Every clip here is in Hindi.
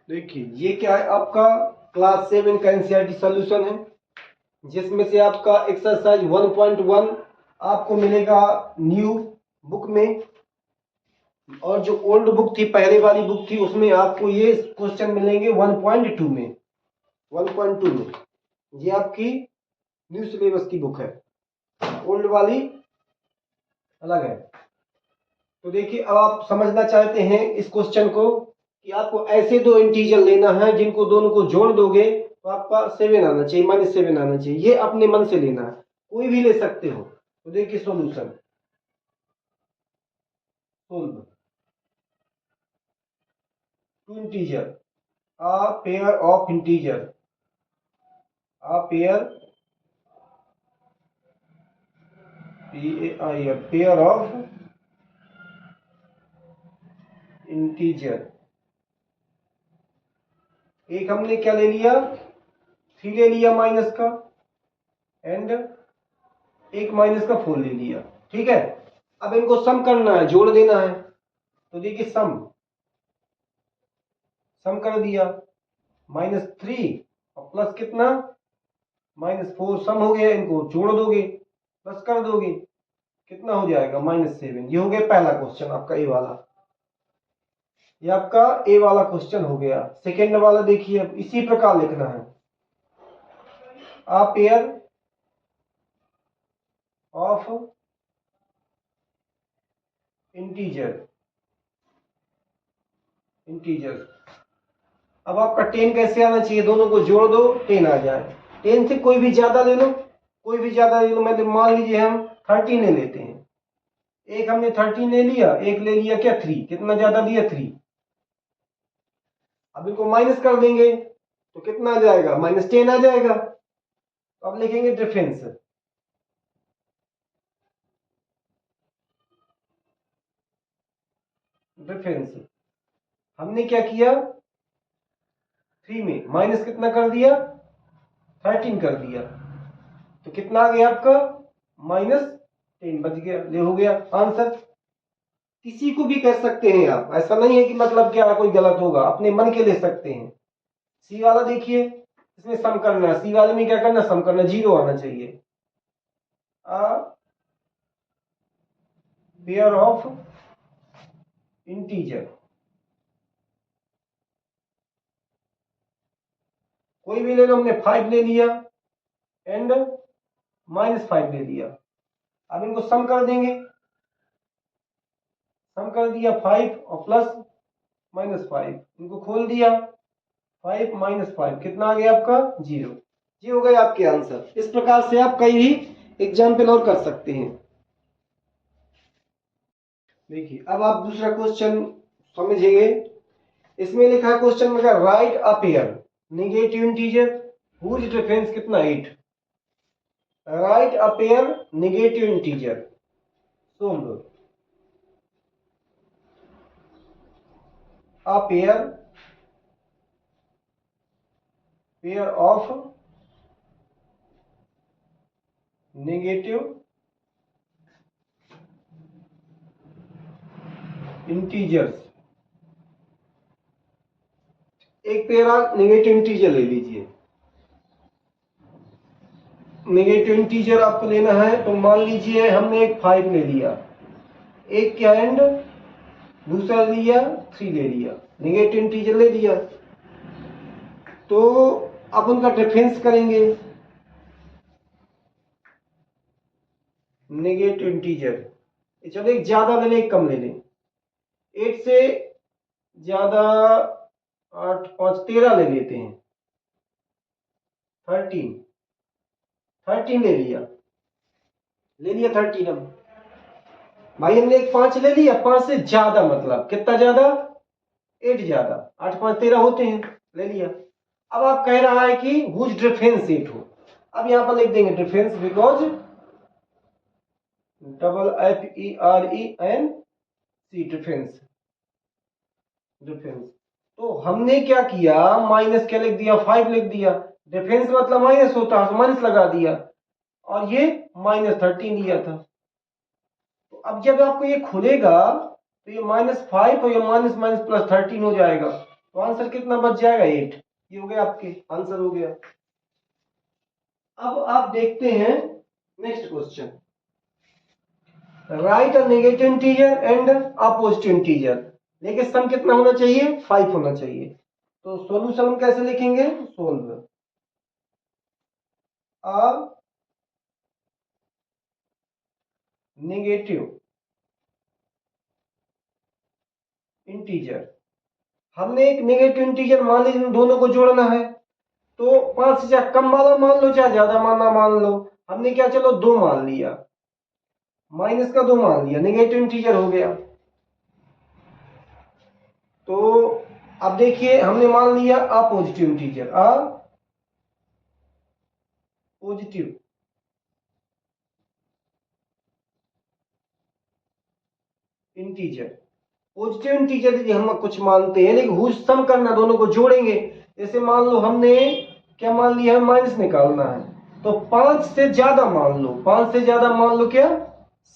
देखिए ये क्या है, आपका क्लास 7 का एनसीईआरटी सॉल्यूशन है, जिसमें से आपका एक्सरसाइज 1.1 आपको मिलेगा न्यू बुक में, और जो ओल्ड बुक थी, पहले वाली बुक थी, उसमें आपको ये क्वेश्चन मिलेंगे 1.2 में। 1.2 में ये आपकी न्यू सिलेबस की बुक है, ओल्ड वाली अलग है। तो देखिए, अब आप समझना चाहते हैं इस क्वेश्चन को कि आपको ऐसे दो इंटीजर लेना है जिनको दोनों को जोड़ दोगे तो आपका 7 आना चाहिए, -7 आना चाहिए। ये अपने मन से लेना है, कोई भी ले सकते हो। तो देखिए solution, solve two integer, a pair of integer, a pair of integer। एक हमने क्या ले लिया, 3 ले लिया माइनस का, एंड एक माइनस का 4 ले लिया। ठीक है, अब इनको सम करना है, जोड़ देना है। तो देखिए सम कर दिया, -3 और प्लस कितना, -4, सम हो गया। इनको जोड़ दोगे, प्लस कर दोगे, कितना हो जाएगा, -7। ये हो गया पहला क्वेश्चन आपका ए वाला, ये आपका ए वाला क्वेश्चन हो गया। सेकेंड वाला देखिए, अब इसी प्रकार लिखना है, आ पेयर ऑफ इंटीजर। अब आपका 10 कैसे आना चाहिए, दोनों को जोड़ दो 10 आ जाए। 10 से कोई भी ज्यादा ले लो, कोई भी ज्यादा ले लो। मतलब मान लीजिए हम 13 ले लेते हैं, एक हमने 13 ले लिया, एक ले लिया क्या 3, कितना ज्यादा लिया 3। अब इनको माइनस कर देंगे तो कितना आ जाएगा, -10 आ जाएगा। तो अब लिखेंगे डिफरेंस, हमने क्या किया, 3 में माइनस कितना कर दिया, 13 कर दिया। तो कितना आ गया आपका, -10 बच गया, ये हो गया आंसर। किसी को भी कर सकते हैं आप, ऐसा नहीं है कि मतलब क्या कोई गलत होगा, अपने मन के ले सकते हैं। सी वाला देखिए, इसमें सम करना है, सी वाले में क्या करना, सम करना, 0 आना चाहिए। पेयर ऑफ इंटीजर, कोई भी ले लो, हमने 5 ले लिया एंड -5 ले लिया। अब इनको सम कर देंगे, सम कर दिया 5 और प्लस -5, इनको खोल दिया, 5 -5 कितना आ गया आपका, 0। ये हो गए आपके आंसर। इस प्रकार से आप कई भी एग्जाम्पल और कर सकते हैं। देखिए अब आप दूसरा क्वेश्चन समझेंगे। इसमें लिखा है क्वेश्चन में, write a pair negative integer whose difference कितना, 8। Write a pair negative integer, solve a pair of negative integers. एक पेयर नेगेटिव इंटीजर ले लीजिए। नेगेटिव इंटीजर आपको लेना है, तो मान लीजिए हमने एक 5 ले लिया, एक क्या एंड दूसरा लिया 3 ले लिया, नेगेटिव इंटीजर ले लिया। तो अब उनका डिफरेंस करेंगे, नेगेटिव इंटीजर, चलो एक ज्यादा ले लें एक कम ले लें। 8 से ज्यादा 8 5 13 ले लेते हैं, 13 ले लिया 13। हम भाई हमने एक 5 ले लिया, 5 से ज्यादा मतलब कितना ज्यादा, 8 ज्यादा, 8 5 13 होते हैं, ले लिया। अब आप कह रहा है कि हुज डिफरेंस 8 हो। अब यहां पर लिख देंगे डिफरेंस, बिकॉज FERENC, डिफरेंस। तो हमने क्या किया, माइनस क्या लिख दिया, 5 लिख दिया। डिफरेंस मतलब माइनस होता है, तो माइनस लगा दिया, और ये -13 लिया था। तो अब जब आपको ये खुलेगा तो ये -5 और ये माइनस माइनस +13 हो जाएगा। तो आंसर कितना बच जाएगा 8। ये हो गया आपके आंसर हो गया। अब आप देखते हैं next question. Right a negative integer and a positive integer, लेकिन सम कितना होना चाहिए 5 होना चाहिए। तो सॉल्यूशन हम कैसे लिखेंगे, सोल्व अ नेगेटिव इंटीजर। हमने एक नेगेटिव इंटीजर मान लीजिए, इन दोनों को जोड़ना है। तो 5 से चाहे कम वाला मान लो चाहे ज्यादा माना मान लो। हमने क्या, चलो 2 मान लिया, माइनस का 2 मान लिया, नेगेटिव इंटीजर हो गया। तो अब देखिए हमने मान लिया a positive integer, a positive integer. Positive integer यदि हम कुछ मानते हैं, लेकिन हुज सम करना, दोनों को जोड़ेंगे। जैसे मान लो हमने क्या मान लिया है, माइनस निकालना है। तो 5 से ज्यादा मान लो, 5 से ज्यादा मान लो क्या,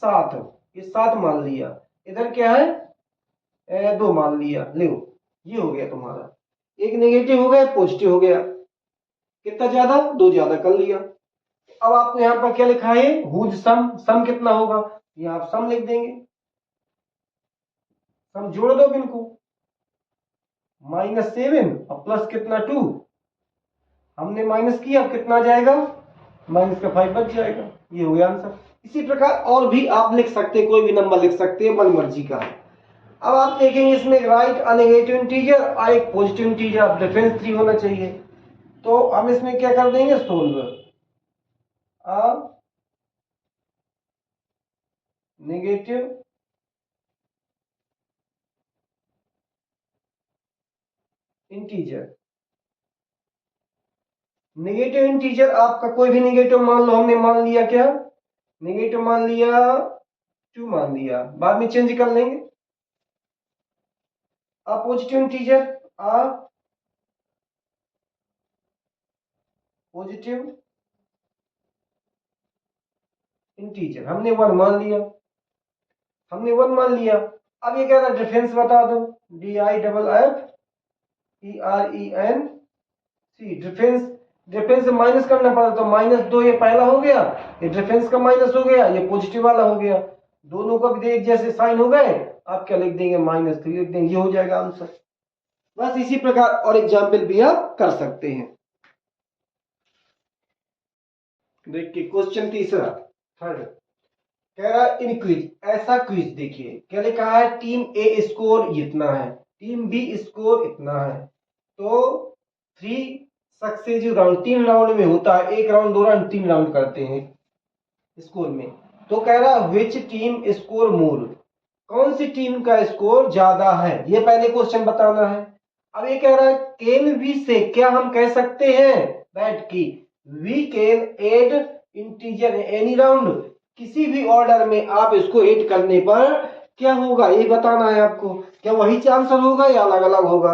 7। ये 7 मान लिया, इधर क्या है 2 मान लिया, लो ये हो गया तुम्हारा। एक नेगेटिव हो गया, पॉजिटिव हो गया। कितना ज्यादा, 2 ज्यादा कर लिया। अब आपको यहाँ पर क्या लिखा है, हुज सम, सम कितना होगा, यहाँ आप सम लिख देंगे। सम जोड़ दो इनको, -7 और प्लस कितना 2। हमने माइनस किया, अब कितना आ जाएगा, माइनस का 5 बच जाएगा। ये हो गया आंसर। इसी प्रकार और भी आप लिख सकते हैं, कोई भी नंबर लिख सकते हैं, मन मर्जी का। अब आप देखेंगे इसमें राइट अ नेगेटिव इंटीजर और एक पॉजिटिव इंटीजर, अब डिफरेंस 3 होना चाहिए। तो हम इसमें क्या कर देंगे, solve a negative integer. Negative integer आपका कोई भी नेगेटिव मान लो, हमने मान लिया क्या, नेगेटिव मान लिया 2 मान लिया, बाद में चेंज कर लेंगे। A positive integer, a positive integer, हमने 1 मान लिया, हमने 1 मान लिया। अब ये कह रहा है डिफरेंस बता दो, DIFFERENC, डिफरेंस। डिफरेंस से माइनस करना पड़ा, तो -2 ये पहला हो गया, ये डिफरेंस का माइनस हो गया, ये पॉजिटिव वाला हो गया। दोनों का भी एक जैसे साइन हो गए, आप क्या लिख देंगे, -3 लिख देंगे, ये हो जाएगा आंसर। बस इसी प्रकार और एग्जाम्पल भी आप कर सकते हैं। देखिए क्वेश्चन तीसरा, थर्ड, कह रहा है इन क्विज, ऐसा क्विज देखिए क्या लिखा है, टीम ए स्कोर इतना है, टीम बी स्कोर इतना है। तो 3 सक्सेसिव राउंड, 3 राउंड में होता है, 1 राउंड 2 राउंड 3 राउंड करते हैं स्कोर में। तो कह रहा है विच टीम स्कोर मोर, कौन सी टीम का स्कोर ज्यादा है, ये पहले क्वेश्चन बताना है। अब ये कह रहा है कैन वी से, क्या हम कह सकते हैं दैट की we can add integer any round, किसी भी ऑर्डर में आप इसको ऐड करने पर क्या होगा, ये बताना है आपको। क्या वही आंसर होगा या अलग अलग होगा,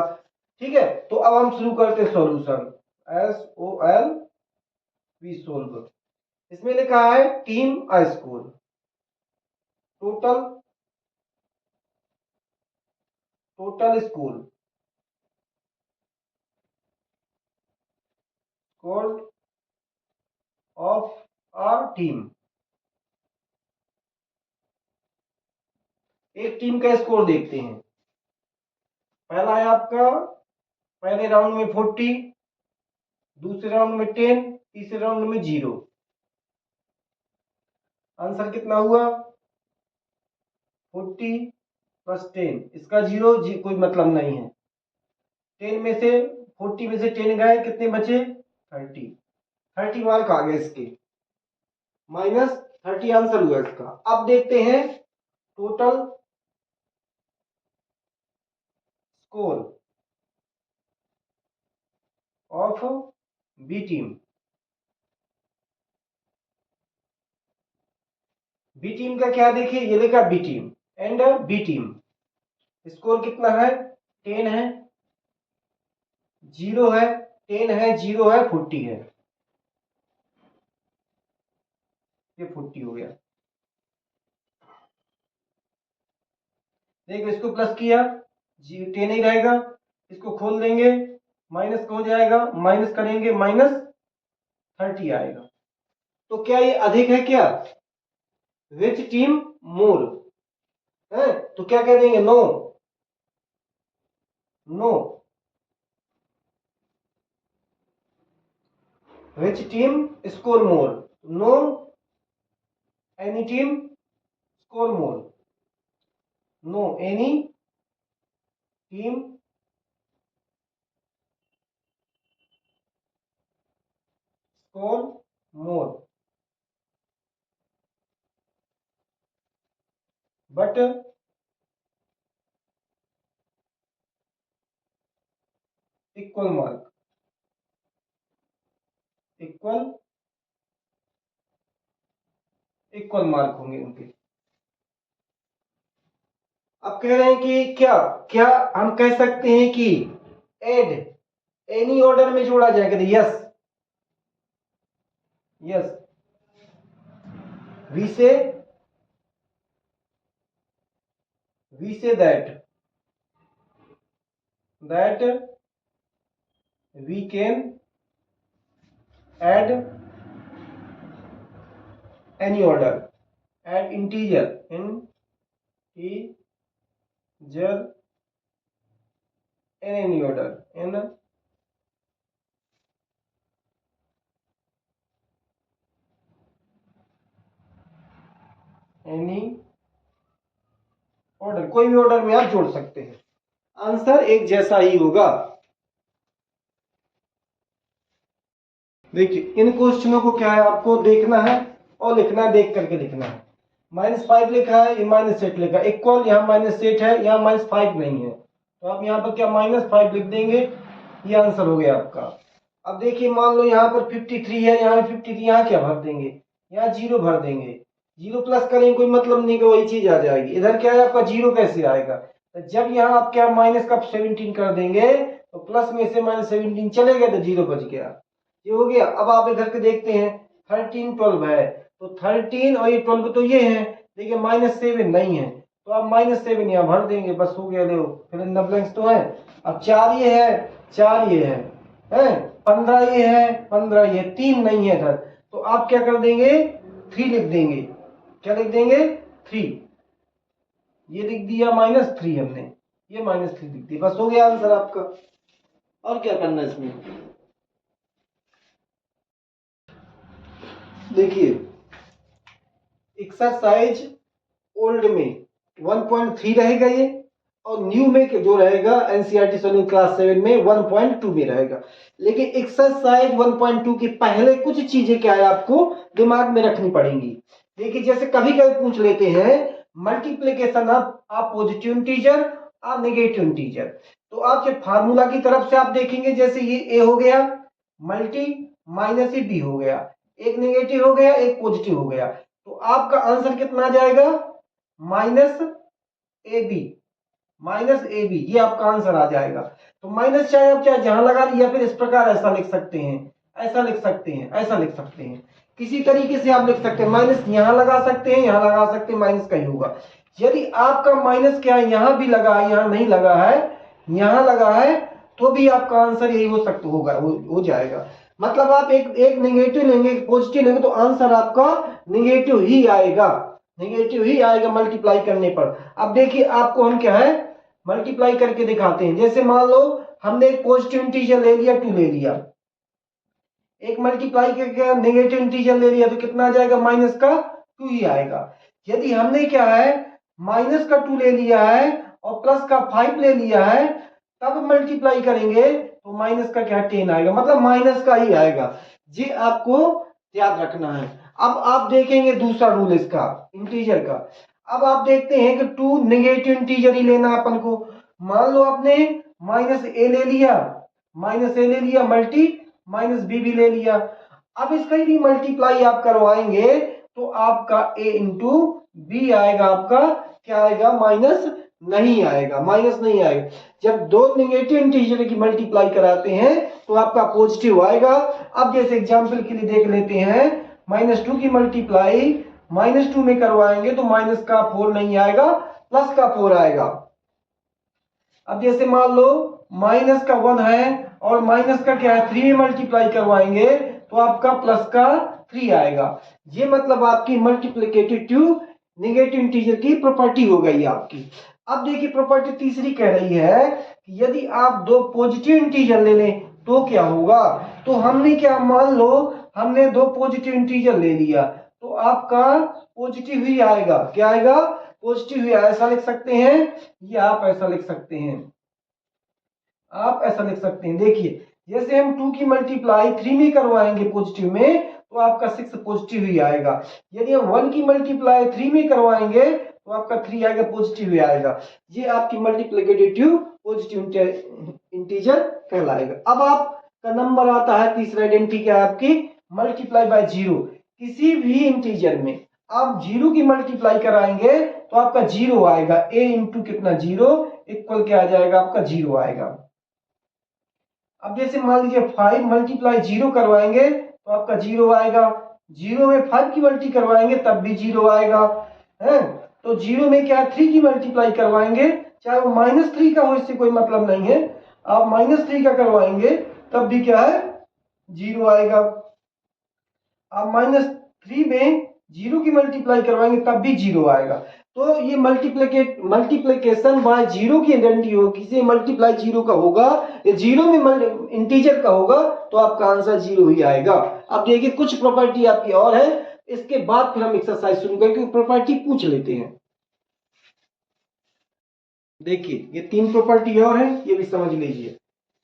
ठीक है। तो अब हम शुरू करते हैं सॉल्यूशन, SOLV सोल्व। इसमें लिखा है team A score, total total score, score of our team. एक टीम का स्कोर देखते हैं। पहला है आपका पहले राउंड में 40, दूसरे राउंड में 10, तीसरे राउंड में 0। आंसर कितना हुआ 40 प्लस 10, इसका 0 कोई मतलब नहीं है। 10 में से 40 में से 10 गए, कितने बचे 30, 30 मार्क आ गए इसके, -30 आंसर हुआ इसका। अब देखते हैं total score of B team. B team का क्या देखिए, ये लिखा B team and B team, score कितना है 10 है, 0 है, 10 है, 0 है, 40 है, ये 40 हो गया। देखो इसको प्लस किया 10 ही रहेगा, इसको खोल देंगे, माइनस का हो जाएगा, माइनस करेंगे -30 आएगा। तो क्या ये अधिक है क्या? विच टीम मोर है, तो क्या कह देंगे? No, no. Which team score more? No any team score more, no any team score more, but equal mark, equal mark होंगे उनके। अब कह रहे हैं कि क्या क्या हम कह सकते हैं कि एड एनी ऑर्डर में जोड़ा जाए? कहते yes, yes. We say that we can add any order, add integer in any order in any order, कोई भी ऑर्डर में आप जोड़ सकते हैं, आंसर एक जैसा ही होगा। देखिए इन क्वेश्चनों को क्या है, आपको देखना है और लिखना है, देख करके लिखना है। -5 लिखा है, ये -8 लिखा है, इक्वल यहाँ -8 है, यहाँ -5 नहीं है, तो आप यहाँ पर क्या -5 लिख देंगे, ये आंसर हो गया आपका। अब देखिए मान लो यहाँ पर 53 है, यहाँ 53, यहाँ क्या भर देंगे? यहाँ 0 भर देंगे, 0 प्लस करेंगे कोई मतलब नहीं कि वही चीज आ जाएगी। इधर क्या है आपका 0 कैसे आएगा? तो जब यहाँ आप क्या माइनस का 17 कर देंगे तो प्लस में से -17 चले गए तो 0 बच गया, ये हो गया। अब आप इधर के देखते हैं 13 12 है, तो 13 और ये 12 तो ये है, देखिए -7 नहीं है, तो आप -7 यहाँ भर देंगे, बस हो गया। देखो फिर इन ब्लैंक्स तो है। अब 4 ये है, 4 ये है, 15 ये है, 15 ये, 3 नहीं है इधर, तो आप क्या कर देंगे? 3 लिख देंगे। क्या लिख देंगे? 3। ये लिख दिया -3 हमने, ये -3 लिख दिया, बस हो गया आंसर आपका। और क्या करना है इसमें? देखिए एक्सरसाइज ओल्ड में 1.3 रहेगा ये, और न्यू में जो रहेगा एनसीईआरटी सॉल्यूशन क्लास 7 में 1.2 में रहेगा। लेकिन एक्सरसाइज 1.2 के पहले कुछ चीजें क्या है आपको दिमाग में रखनी पड़ेंगी। देखिए जैसे कभी कभी पूछ लेते हैं मल्टीप्लीकेशन ऑफ पॉजिटिव इंटीजर और नेगेटिव इंटीजर, तो आप जब फार्मूला की तरफ से आप देखेंगे, जैसे ये ए हो गया मल्टी माइनस ये बी हो गया, एक नेगेटिव हो गया एक पॉजिटिव हो गया, तो आपका आंसर कितना आ जाएगा? माइनस ए बी, ये आपका आंसर आ जाएगा। तो माइनस चाहे आप चाहे जहां लगा लिया, फिर इस प्रकार ऐसा लिख सकते हैं, ऐसा लिख सकते हैं, ऐसा लिख सकते हैं, किसी तरीके से आप लिख सकते हैं। माइनस यहां लगा सकते हैं, यहां लगा सकते हैं, माइनस कहीं होगा। यदि आपका माइनस क्या है, यहां भी लगा है, यहां नहीं लगा है, यहां लगा है, तो भी आपका आंसर यही हो सकता होगा, हो जाएगा। मतलब आप एक नेगेटिव लेंगे एक पॉजिटिव लेंगे तो आंसर आपका नेगेटिव ही आएगा, नेगेटिव ही आएगा मल्टीप्लाई करने पर। अब देखिए आपको हम क्या है मल्टीप्लाई करके दिखाते हैं। जैसे मान लो हमने एक पॉजिटिव इंटीजर ले लिया 2 ले लिया, एक मल्टीप्लाई करके नेगेटिव इंटीजर ले लिया, तो कितना आ जाएगा? माइनस का 2 ही आएगा। यदि हमने क्या है माइनस का 2 ले लिया है और प्लस का 5 ले लिया है, तब मल्टीप्लाई करेंगे तो माइनस का क्या 10 आएगा, मतलब माइनस का ही आएगा। ये आपको याद रखना है। अब आप देखेंगे दूसरा रूल इसका इंटीजर का। अब आप देखते हैं कि 2 नेगेटिव इंटीजर ही लेना अपन को। मान लो आपने माइनस ए ले लिया, मल्टी माइनस बी भी ले लिया। अब इसका यदि मल्टीप्लाई आप करवाएंगे तो आपका ए इंटू बी आएगा, आपका क्या आएगा? माइनस नहीं आएगा, माइनस नहीं आएगा। जब दो नेगेटिव इंटीजर की मल्टीप्लाई कराते हैं तो आपका पॉजिटिव आएगा। अब जैसे एग्जांपल के लिए देख लेते हैं, -2 की मल्टीप्लाई -2 में करवाएंगे तो माइनस का 4 नहीं आएगा, प्लस का 4 आएगा। अब जैसे मान लो माइनस का 1 है और माइनस का क्या है 3 में मल्टीप्लाई करवाएंगे तो आपका प्लस का 3 आएगा। ये मतलब आपकी मल्टीप्लिकेटिव टू नेगेटिव इंटीजर की प्रॉपर्टी हो गई आपकी। अब देखिए प्रॉपर्टी तीसरी कह रही है कि यदि आप दो पॉजिटिव इंटीजर ले लें तो क्या होगा। तो हमने क्या, मान लो हमने दो पॉजिटिव इंटीजर ले लिया तो आपका पॉजिटिव ही आएगा। क्या आएगा, पॉजिटिव ही। ऐसा लिख सकते हैं या आप ऐसा लिख सकते हैं, आप ऐसा लिख सकते हैं। देखिए जैसे हम 2 की मल्टीप्लाई 3 में करवाएंगे पॉजिटिव में तो आपका 6 पॉजिटिव ही आएगा। यदि हम 1 की मल्टीप्लाई 3 में करवाएंगे तो आपका 3 आएगा, पॉजिटिव ही आएगा। ये आपकी मल्टीप्लिकेटिव पॉजिटिव इंटीजर कहलाएगा। अब आपका नंबर आता है तीसरा आइडेंटिटी क्या है आपकी, मल्टीप्लाई बाय 0। किसी भी इंटीजर में आप 0 की मल्टीप्लाई कराएंगे तो आपका 0 आएगा। a इंटू कितना 0 इक्वल क्या आ जाएगा आपका 0 आएगा। अब जैसे मान लीजिए 5 मल्टीप्लाई 0 करवाएंगे तो आपका 0 आएगा। 0 में 5 की मल्टी करवाएंगे तब भी 0 आएगा है। तो 0 में क्या 3 की मल्टीप्लाई करवाएंगे, चाहे वो -3 का हो इससे कोई मतलब नहीं है, आप -3 का करवाएंगे तब भी क्या है 0 आएगा। आप -3 में 0 की मल्टीप्लाई करवाएंगे तब भी 0 आएगा। तो ये मल्टीप्लिकेशन बाय 0 की आइडेंटिटी हो, किसी मल्टीप्लाई 0 का होगा या 0 में इंटीजर का होगा तो आपका आंसर 0 ही आएगा। अब देखिए कुछ प्रॉपर्टी आपकी और है, इसके बाद फिर हम एक्सरसाइज शुरू करके प्रॉपर्टी पूछ लेते हैं। देखिए ये 3 प्रॉपर्टी और है, ये भी समझ लीजिए।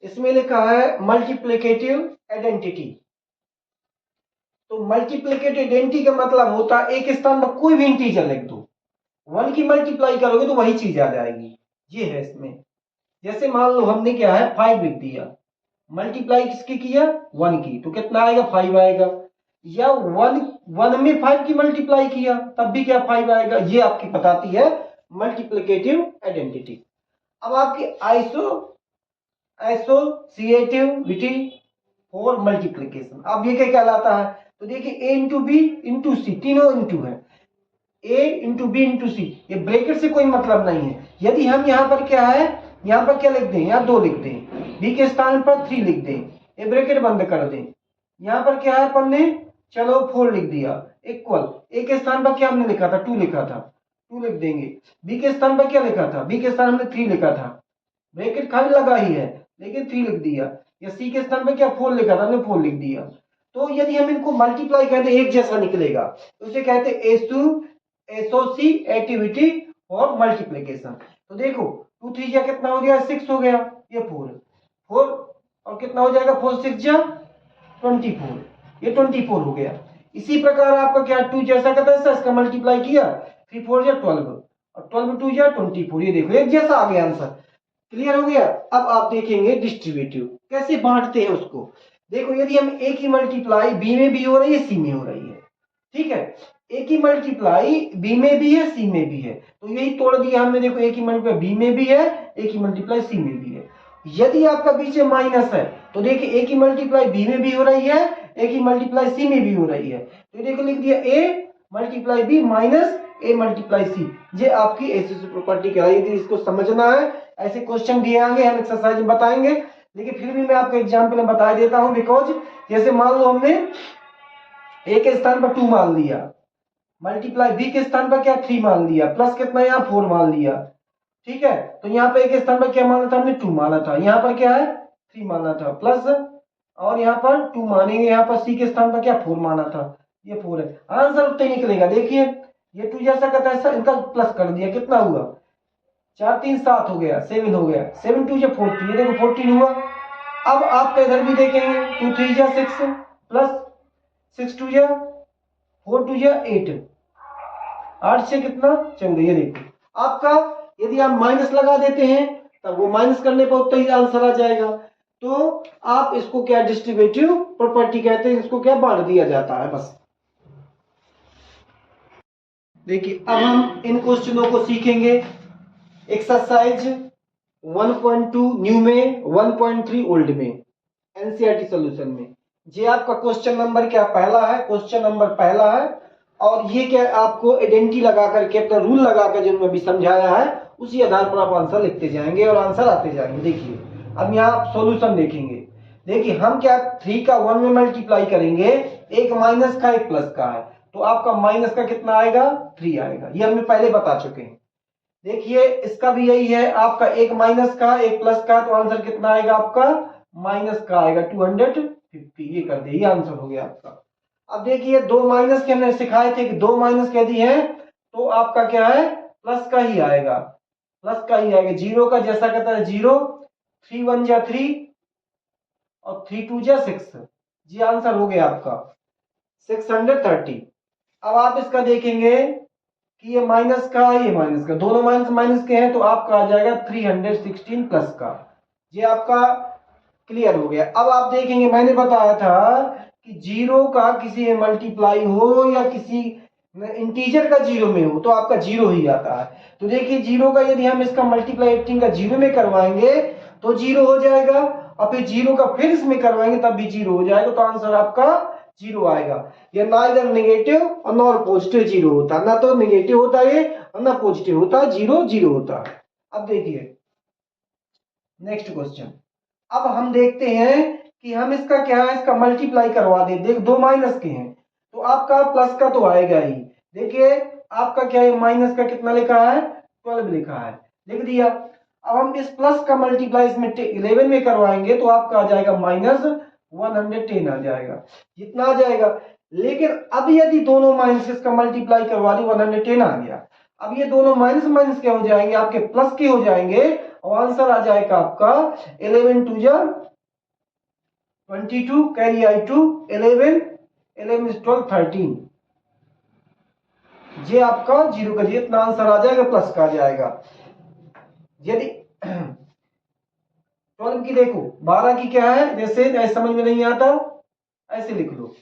इसमें लिखा है मल्टीप्लिकेटिव आइडेंटिटी। तो मल्टीप्लिकेटिव आइडेंटिटी का मतलब होता है एक स्थान पर कोई भी इंटीजर लिख दो, 1 की मल्टीप्लाई करोगे तो वही चीज आ जाएगी। ये है इसमें। जैसे मान लो हमने क्या है 5 लिख दिया, मल्टीप्लाई किसकी किया 1 की, तो कितना आएगा 5 आएगा। या 1 में 5 की मल्टीप्लाई किया तब भी क्या 5 आएगा। ये आपकी बताती है मल्टीप्लिकेटिव आइडेंटिटी। अब आपकी एसोसिएटिविटी और मल्टीप्लिकेशन, अब ये क्या कहलाता है। तो देखिए a इंटू बी इंटू सी, तीनों इंटू है, a इंटू बी इंटू सी, ये ब्रैकेट से कोई मतलब नहीं है। यदि हम यहाँ पर क्या है, यहाँ पर क्या लिख दें, यहाँ 2 लिख दें, b के स्थान पर 3 लिख दें, ये ब्रैकेट बंद कर दें। यहाँ पर क्या है अपन ने, चलो 4 लिख दिया इक्वल, a के स्थान पर क्या हमने लिखा था 2 लिखा था, 2 लिख देंगे। b के स्थान पर क्या लिखा था, b के स्थान हमने 3 लिखा था, ब्रैकेट खाली लगा ही है लेकिन 3 लिख दिया। या c के स्थान पर क्या 4 लिखा था, हमने 4 लिख दिया। तो यदि हम इनको मल्टीप्लाई करते एक जैसा निकलेगा तो उसे कहते हैं एसोसिएटिविटी और मल्टीप्लिकेशन। तो देखो 2 3 जा कितना हो गया 6 हो गया, ये 4 और कितना हो जाएगा 4 6 जा 24, ये 24 हो गया। इसी प्रकार आपका क्या 2 जैसा का तैसा इसका मल्टीप्लाई किया 3 4 जा 12 और 12 2 जा 24, ये देखो एक जैसा आ गया आंसर। क्लियर हो गया। अब आप देखेंगे डिस्ट्रीब्यूटिव कैसे बांटते हैं उसको। देखो यदि हम a की मल्टीप्लाई b में भी हो रही है c में हो रही है, ठीक है, a की मल्टीप्लाई b में भी है c में भी है, तो यही तोड़ दिया हमने। देखो a की मल्टीप्लाई b में भी है, a की मल्टीप्लाई c में भी है। यदि आपका बीच में माइनस है तो देखिए a की मल्टीप्लाई b में भी हो रही है, a की मल्टीप्लाई c में भी हो रही है, तो देखो लिख दिया a multiply b minus a multiply c। ये आपकी ऐसी प्रॉपर्टी कहलाई। यदि इसको समझना है, ऐसे क्वेश्चन दिए आएंगे, हम एक्सरसाइज में बताएंगे, लेकिन फिर भी मैं आपको एग्जाम्पल में बता देता हूं। बिकॉज जैसे मान लो हमने a के स्थान पर 2 मान लिया, मल्टीप्लाई b के स्थान पर क्या 3 मान लिया, प्लस कितना यहाँ 4 मान लिया, ठीक है। तो यहाँ पे a के स्थान पर क्या माना था हमने 2 माना था, यहाँ पर क्या है 3 माना था प्लस, और यहाँ पर 2 मानेंगे, यहाँ पर c के स्थान पर क्या 4 माना था, ये 4 है। आंसर उतना ही निकलेगा। देखिए ये 2 जैसा का तैसा, इनका प्लस कर दिया, कितना हुआ 4 3 7 हो गया, 7 हो गया, 7 2 जा 14, ये देखो 14 हुआ। अब आपका इधर भी देखेंगे 2 3 जा 6 प्लस 6 2 जा 4 2 जा 8, 8 से कितना 14, ये देखो आपका। यदि आप माइनस लगा देते हैं तब वो माइनस करने पर उतना ही आंसर आ जाएगा। तो आप इसको क्या डिस्ट्रीब्यूटिव प्रॉपर्टी कहते हैं, इसको क्या बांट दिया जाता है बस। देखिए अब हम इन क्वेश्चनों को सीखेंगे। एक्सरसाइज 1.2 न्यू में, 1.3 ओल्ड में, एनसीईआरटी सॉल्यूशन में। ये आपका क्वेश्चन नंबर क्या पहला है, क्वेश्चन नंबर पहला है। और ये क्या आपको आइडेंटिटी लगा करके, अपना रूल लगा कर जो मैं भी समझाया है उसी आधार पर आप आंसर लिखते जाएंगे और आंसर आते जाएंगे। देखिए अब यहाँ आप सॉल्यूशन देखेंगे। देखिए हम क्या 3 का 1 में मल्टीप्लाई करेंगे, एक माइनस का एक प्लस का है, तो आपका माइनस का कितना आएगा 3 आएगा, ये हमने पहले बता चुके हैं। देखिए इसका भी यही है, आपका एक माइनस का एक प्लस का, तो आंसर कितना आएगा आपका माइनस का आएगा 250, ये कर दिए, ये आंसर हो गया आपका। अब देखिए दो माइनस के हमने सिखाए थे कि दो माइनस कह दी है तो आपका क्या है प्लस का ही आएगा, प्लस का ही आएगा, जीरो का जैसा कहता है जीरो, 3 1 जा 3 और 3 2 जा 6, जी आंसर हो गया आपका 630। अब आप इसका देखेंगे कि ये माइनस का ये माइनस का, दोनों माइनस माइनस के हैं, तो आपका आ जाएगा 316 प्लस का, ये आपका क्लियर हो गया। अब आप देखेंगे मैंने बताया था कि जीरो का किसी में मल्टीप्लाई हो या किसी इंटीजर का जीरो में हो तो आपका जीरो ही आता है। तो देखिए जीरो का यदि हम इसका मल्टीप्लाई 18 का जीरो में करवाएंगे तो जीरो हो जाएगा, और फिर जीरो का फिर इसमें करवाएंगे तब भी जीरो हो जाएगा, तो आंसर आपका जीरो आएगा। ये ना इधर नेगेटिव और ना पॉजिटिव जीरो होता, ना तो नेगेटिव होता है और ना पॉजिटिव होता, जीरो जीरो होता है। अब देखिए नेक्स्ट क्वेश्चन, अब हम देखते हैं कि हम इसका क्या है, इसका मल्टीप्लाई करवा दे। देख दो माइनस के हैं तो आपका प्लस का तो आएगा ही। देखिए आपका क्या है माइनस का कितना लिखा है 12 लिखा है, लिख दिया। अब हम इस प्लस का मल्टीप्लाई इसमें 11 में करवाएंगे तो आपका आ जाएगा माइनस 110 आ जाएगा, जितना आ जाएगा। लेकिन अब यदि दोनों माइनस का मल्टीप्लाई करवा दी 110 आ गया, अब ये दोनों माइनस माइनस क्या हो जाएंगे आपके प्लस के हो जाएंगे, और आंसर आ जाएगा आपका 11 2 जा 22 कैरी आई 2 11 11 is 12 13, ये आपका जीरो का इतना आंसर आ जाएगा, प्लस का आ जाएगा। यदि 12 की देखो 12 की क्या है, जैसे ऐसे समझ में नहीं आता ऐसे लिख लो,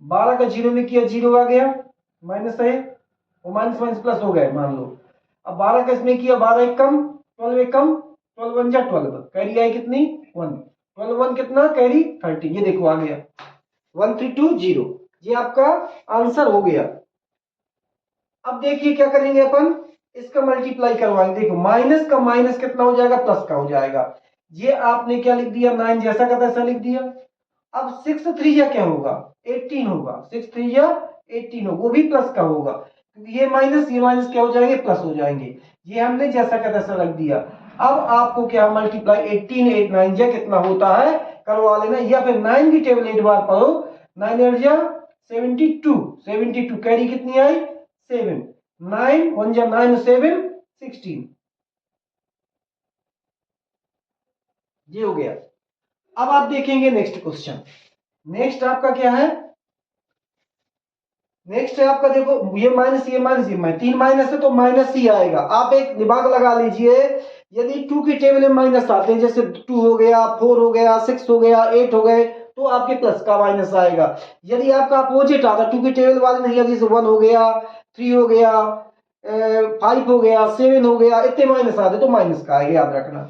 12 का जीरो में किया जीरो आ गया माइनस है, और माइनस माइनस प्लस हो गए मान लो। अब 12 का इसमें किया 12 एक कम 12 एक कम 12 1 जा 12, कैरी आई कितनी 1, 12 1 कितना कैरी 30, ये देखो आ गया 1320, ये आपका आंसर हो गया। अब देखिए क्या करेंगे अपन, इसका मल्टीप्लाई करवाएंगे। देखो माइनस का माइनस कितना हो जाएगा प्लस का हो जाएगा, ये आपने क्या लिख दिया 9 जैसा का तैसा लिख दिया। अब 6 3 या क्या होगा 18 होगा, 6 3 या 18 होगा, वो भी प्लस का होगा क्योंकि ये माइनस क्या हो जाएंगे प्लस हो जाएंगे, ये हमने जैसा का तैसा रख दिया। अब आपको क्या मल्टीप्लाई 18 8 9 जा कितना होता है करवा लेना, या फिर 9 की टेबल 8 बार पढ़ो, 9 8 जा 72 72 कैरी कितनी आई 7, 9 1 जा 9 7 16, ये हो गया। अब आप देखेंगे नेक्स्ट क्वेश्चन, नेक्स्ट आपका क्या है, नेक्स्ट है आपका देखो ये माइनस ये माइनस ये तीन माइनस है तो माइनस ही आएगा। आप एक दिमाग लगा लीजिए, यदि 2 की टेबल में माइनस आते हैं जैसे 2 हो गया 4 हो गया 6 हो गया 8 हो गए तो आपके प्लस का माइनस आएगा। यदि आपका अपोजिट आता 2 की टेबल वाले नहीं, जैसे 1 हो गया 3 हो गया 5 हो गया 7 हो गया इतने माइनस आते तो माइनस का आएगा, याद रखना।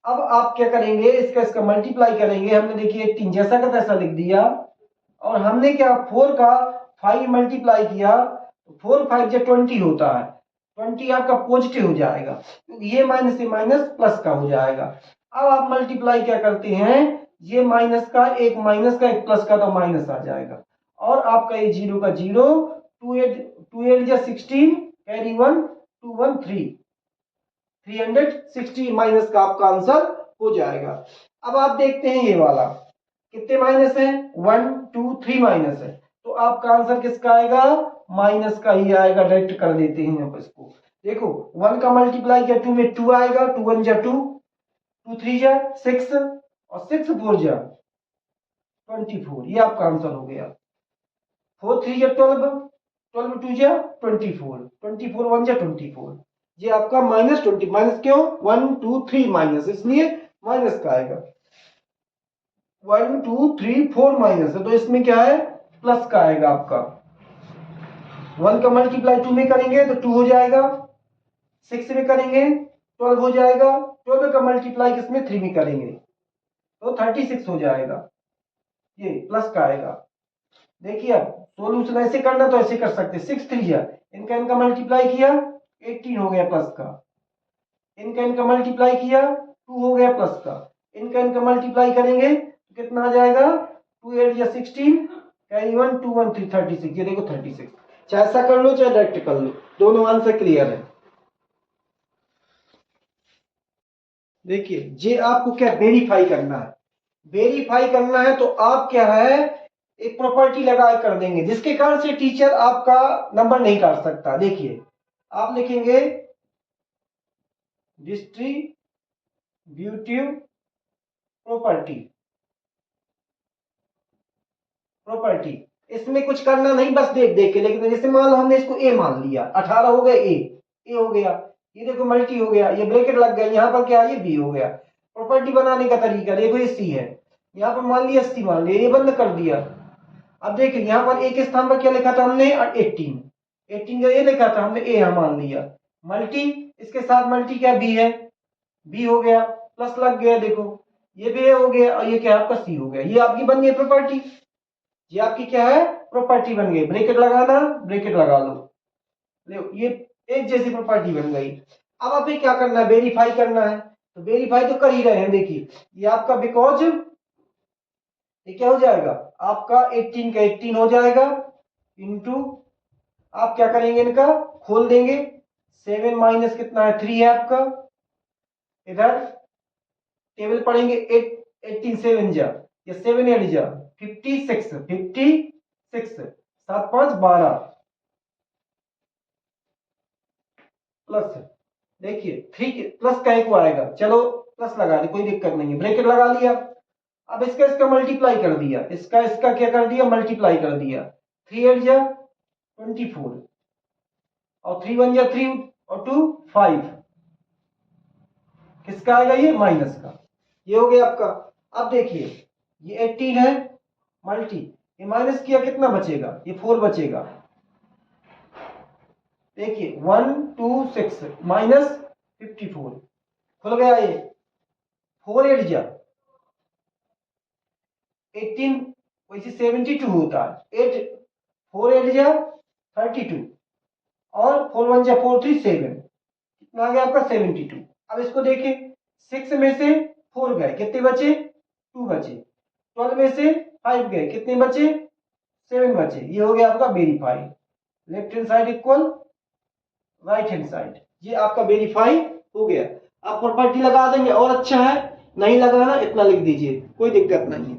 अब आप क्या करेंगे इसका मल्टीप्लाई करेंगे, हमने देखिए 18 जैसा का तैसा लिख दिया, और हमने क्या 4 का 5 मल्टीप्लाई किया, 4 5 जो 20 होता है, 20 आपका पॉजिटिव हो जाएगा क्योंकि ये माइनस से माइनस प्लस का हो जाएगा। अब आप मल्टीप्लाई क्या करते हैं, ये माइनस का एक प्लस का तो माइनस आ जाएगा, और आपका ये जीरो का जीरो 2 8 जा 16 कैरी 1 2 1 3 360 माइनस का आपका आंसर हो जाएगा। अब आप देखते हैं ये वाला कितने माइनस है 1 2 3 माइनस है, तो आपका आंसर किसका आएगा माइनस का ही आएगा, डायरेक्ट कर देते हैं आप इसको। देखो 1 का मल्टीप्लाई किया 2 में 2 आएगा, 2 1 जा 2 2 3 जा 6 और 6 4 जा 24, ये आपका आंसर हो गया। 4 3 जा 12 12 2 जा 24 24 1 जा 24, ये आपका -20, माइनस क्यों 1 2 3 माइनस इसलिए माइनस का आएगा। 1 2 3 4 माइनस है तो इसमें क्या है प्लस का आएगा आपका। 1 का मल्टीप्लाई 2 में करेंगे तो 2 हो जाएगा, 6 में करेंगे 12 हो जाएगा, 12 का मल्टीप्लाई किसमें 3 में करेंगे तो 36 हो जाएगा, ये प्लस का आएगा। देखिए अब सोल्यूशन ऐसे करना तो ऐसे कर सकते 6 3 इनका मल्टीप्लाई किया 18 हो गया प्लस का, इनका इनका मल्टीप्लाई किया 2 हो गया प्लस का, इनका इनका मल्टीप्लाई करेंगे तो कितना आ जाएगा 2 8 या 16 कैरी 1 2 1 3 36। ये देखो 36, चाहे ऐसा कर लो चाहे डायरेक्ट कर लो, दोनों आंसर क्लियर है। देखिए ये आपको क्या वेरीफाई करना है, वेरीफाई करना है तो आप क्या है एक प्रॉपर्टी लगा कर देंगे जिसके कारण से टीचर आपका नंबर नहीं काट सकता। देखिए आप लिखेंगे डिस्ट्रीब्यूटिव प्रॉपर्टी, प्रॉपर्टी इसमें कुछ करना नहीं, बस देख देख के, लेकिन जैसे मान लो हमने इसको ए मान लिया, 18 हो गए ए हो गया, ये देखो मल्टी हो गया, ये ब्रैकेट लग गया, यहाँ पर क्या है ये बी हो गया। प्रॉपर्टी बनाने का तरीका देखो, ये सी है, यहाँ पर मान लिया सी मान लिया, ये बंद कर दिया। अब देखिए यहाँ पर ए के स्थान पर क्या लिखा था हमने 18, 18 का ये लिखा था हमने, ए यहाँ मान लिया, मल्टी इसके साथ मल्टी क्या बी है, बी हो गया, प्लस लग गया, देखो ये भी हो गया, और ये क्या आपका सी हो गया, ये आपकी बन गई प्रॉपर्टी, ये आपकी क्या है प्रॉपर्टी बन गई। ब्रैकेट लगाना, ब्रैकेट लगा लो, लो ये एक जैसी प्रॉपर्टी बन गई। अब हमें क्या करना है वेरीफाई करना है, तो वेरीफाई तो कर ही रहे हैं। देखिए ये आपका बिकॉज ये क्या हो जाएगा आपका 18 का 18 हो जाएगा, इंटू आप क्या करेंगे इनका खोल देंगे, 7 माइनस कितना है 3 है आपका, इधर टेबल पढ़ेंगे 8 18 7 जा या 7 8 जा 56 56 7 5 12 प्लस, देखिए 3 प्लस का एक आएगा, चलो प्लस लगा दे कोई दिक्कत नहीं है, ब्रैकेट लगा लिया। अब इसका इसका मल्टीप्लाई कर दिया, इसका इसका क्या कर दिया मल्टीप्लाई कर दिया, 3 8 जा 24 और 3 1 जा 3 और 2 5, किसका आएगा ये माइनस का, ये हो गया आपका। अब देखिए ये 18 है मल्टी, ये माइनस किया कितना बचेगा, ये 4 बचेगा। देखिए 1 2 6 माइनस 54 खुल गया, ये 4 8 जा 18 वैसे 72 होता है, 8 4 8 जा 32 और 4 1 जा 4 3 7, कितना आ गया आपका 72। अब इसको देखें 6 में से 4 गए कितने बचे 2 बचे, 12 में से 5 गए कितने बचे 7 बचे, ये हो गया आपका verify, left hand side equal right hand side, ये आपका वेरीफाई हो गया। आप प्रॉपर्टी लगा देंगे और अच्छा है, नहीं लगाना इतना लिख दीजिए कोई दिक्कत नहीं है।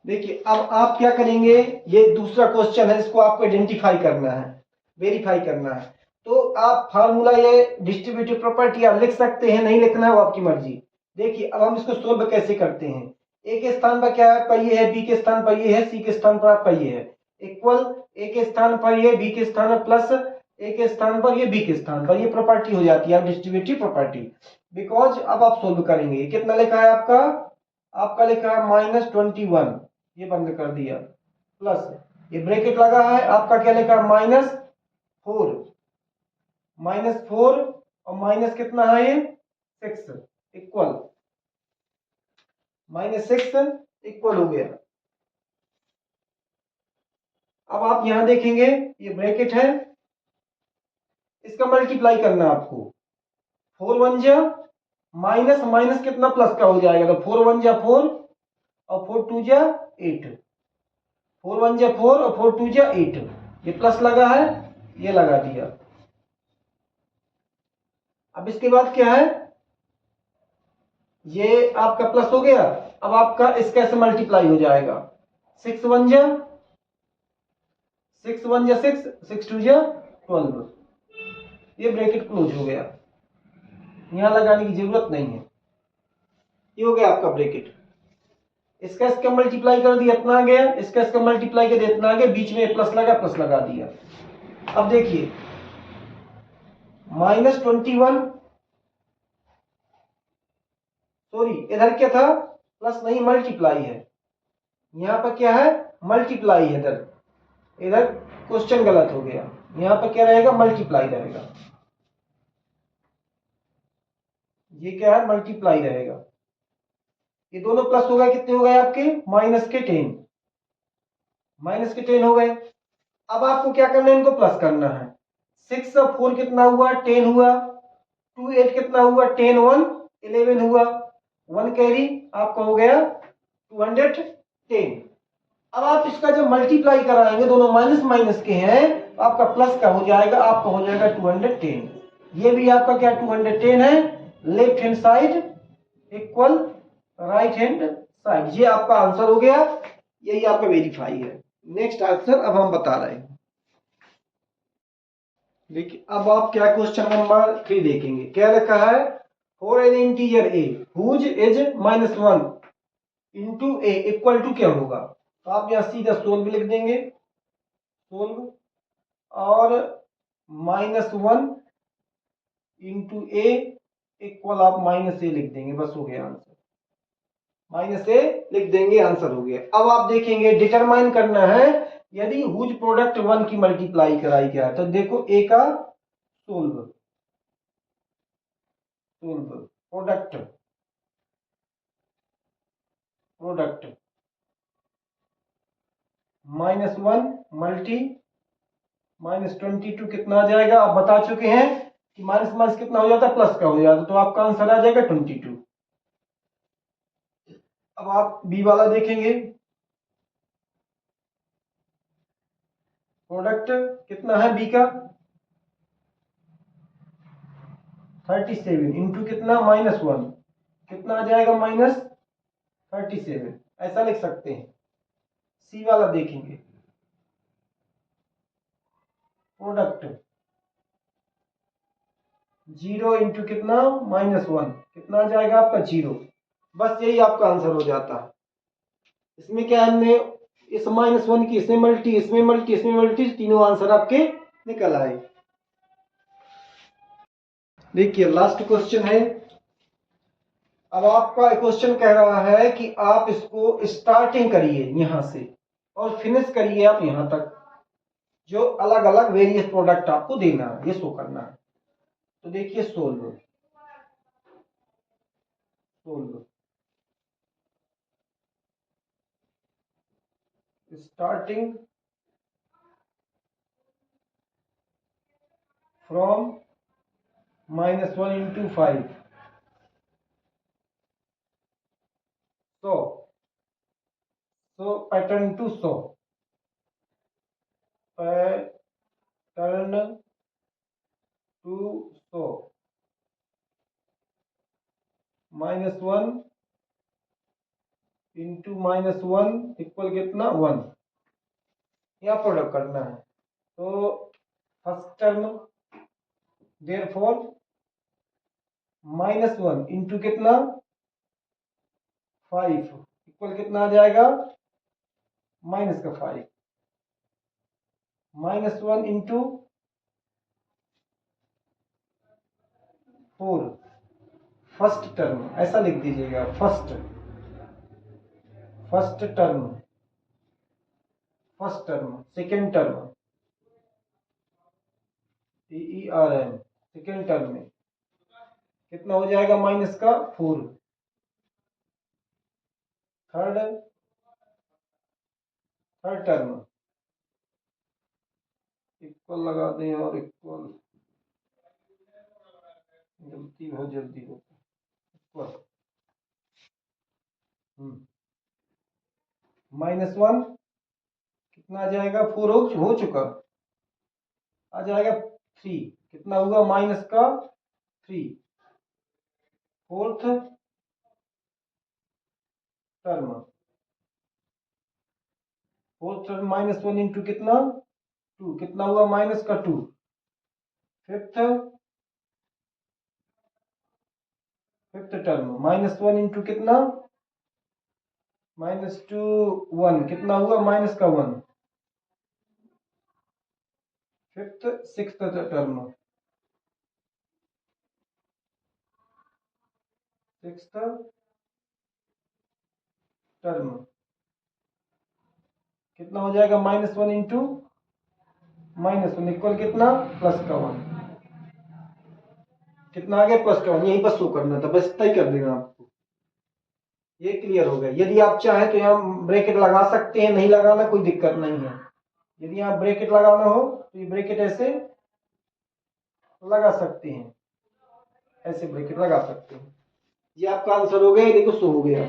देखिए अब आप क्या करेंगे, ये दूसरा क्वेश्चन है, इसको आपको आइडेंटिफाई करना है, वेरीफाई करना है। तो आप फार्मूला ये डिस्ट्रीब्यूटिव प्रॉपर्टी आप लिख सकते हैं, नहीं लिखना है वो आपकी मर्जी। देखिए अब हम इसको सोल्व कैसे करते हैं, ए के स्थान पर क्या है ये है, बी के स्थान पर ये है, सी के स्थान पर आपका ये है, इक्वल ए के स्थान पर ये, बी के स्थान पर प्लस ए के स्थान पर ये, बी के स्थान पर ये प्रॉपर्टी हो जाती है डिस्ट्रीब्यूटिव प्रॉपर्टी। बिकॉज अब आप सोल्व करेंगे, कितना लिखा है आपका, आपका लिखा है -21, ये बंद कर दिया, प्लस ये ब्रैकेट लगा है आपका क्या लिखा -4, -4 और माइनस कितना है ये 6 इक्वल -6 इक्वल हो गया। अब आप यहां देखेंगे ये ब्रैकेट है, इसका मल्टीप्लाई करना आपको, 4 1 जा माइनस माइनस कितना प्लस का हो जाएगा, तो 4 1 जा 4 और 4 2 जा 8, 4 1 जा 4 और 4 2 जा 8, ये प्लस लगा है ये लगा दिया। अब इसके बाद क्या है, ये आपका प्लस हो गया, अब आपका इसका ऐसे मल्टीप्लाई हो जाएगा, 6 1 जा 6 1 जा 6 6 2 जा 12, ये ब्रैकेट क्लोज हो गया, यहां लगाने की जरूरत नहीं है, ये हो गया आपका ब्रैकेट। इसका इसका मल्टीप्लाई कर दिया इतना आ गया, इसका इसका मल्टीप्लाई कर दिया इतना आ गया, बीच में प्लस लगा प्लस लगा दिया। अब देखिए -21, सॉरी इधर क्या था प्लस नहीं मल्टीप्लाई है, यहां पर क्या है मल्टीप्लाई है, इधर इधर क्वेश्चन गलत हो गया, यहां पर क्या रहेगा मल्टीप्लाई रहेगा, ये क्या है मल्टीप्लाई रहेगा, ये दोनों प्लस हो गए, कितने हो गए आपके -10, -10 हो गए। अब आपको क्या करना है इनको प्लस करना है, 6 और 4 कितना हुआ 10 हुआ, 2 8 कितना हुआ 10 1 11 हुआ, 1 कैरी आपका हो गया 210। अब आप इसका जब मल्टीप्लाई कराएंगे, दोनों माइनस माइनस के हैं, तो आपका प्लस का हो जाएगा, आपका हो जाएगा 210। ये भी आपका क्या 210 है, left hand side equal right hand side. ये आपका आंसर हो गया, यही आपका वेरीफाई है। नेक्स्ट आंसर अब हम बता रहे हैं। देखिए अब आप क्या क्वेश्चन नंबर 3 देखेंगे, क्या रखा है, for an integer a whose is -1 into a equal to क्या होगा। तो आप यहां सीधा सोल्व लिख देंगे, सोल्व और -1 इंटू ए इक्वल आप -a लिख देंगे, बस हो गया आंसर, -a लिख देंगे, आंसर हो गया। अब आप देखेंगे डिटरमाइन करना है, यदि हुज प्रोडक्ट 1 की मल्टीप्लाई कराई क्या है, तो देखो ए का solve, solve product, product -1 multi -22 कितना आ जाएगा, आप बता चुके हैं कि माइनस माइनस कितना हो जाता है, प्लस का हो जाता है, तो आपका आंसर आ जाएगा 22। अब आप बी वाला देखेंगे, प्रोडक्ट कितना है बी का 37 इंटू कितना -1 कितना आ जाएगा -37, ऐसा लिख सकते हैं। सी वाला देखेंगे, प्रोडक्ट 0 इंटू कितना -1 कितना आ जाएगा आपका 0, बस यही आपका आंसर हो जाता है। इसमें क्या हमने इस -1 की इसमें मल्टी, इसमें मल्टी, इसमें मल्टी, तीनों आंसर आपके निकल आए। देखिए लास्ट क्वेश्चन है। अब आपका क्वेश्चन कह रहा है कि आप इसको स्टार्टिंग करिए यहां से और फिनिश करिए आप यहां तक, जो अलग अलग वेरियस प्रोडक्ट आपको देना है, ये शो करना है। तो देखिए solve, solve starting from -1 into 5, so pattern to show, pattern to show -1 into -1 equal कितना 1, यह प्रोडक्ट करना है। तो फर्स्ट टर्म देयरफॉर -1 इंटू कितना 5 इक्वल कितना आ जाएगा माइनस का 5, -1 इंटू 4 फर्स्ट टर्म, ऐसा लिख दीजिएगा, first term, first term, second term TERM, second term में कितना हो जाएगा माइनस का 4, थर्ड टर्म इक्वल लगा दें, और इक्वल गलती बहुत जल्दी होती है, इक्वल -1 कितना आ जाएगा 4 हो चुका, आ जाएगा 3 कितना हुआ माइनस का 3, fourth term, fourth term -1 into कितना 2 कितना हुआ माइनस का 2, फिफ्थ टर्म -1 इंटू कितना -2 1 कितना हुआ माइनस का 1, fifth sixth term, sixth term कितना हो जाएगा -1 इंटू -1 इक्वल कितना प्लस का 1, कितना आ गया प्लस का 1, यहीं पर शो करना था, बस इतना ही कर देना आपको, ये क्लियर हो गया। यदि आप चाहें तो यहाँ ब्रैकेट लगा सकते हैं, नहीं लगाना कोई दिक्कत नहीं है। यदि यहाँ ब्रैकेट लगाना हो तो ये ब्रैकेट ऐसे लगा सकते हैं, ऐसे ब्रैकेट लगा सकते हैं। ये आपका आंसर हो गया, देखो 100 हो गया।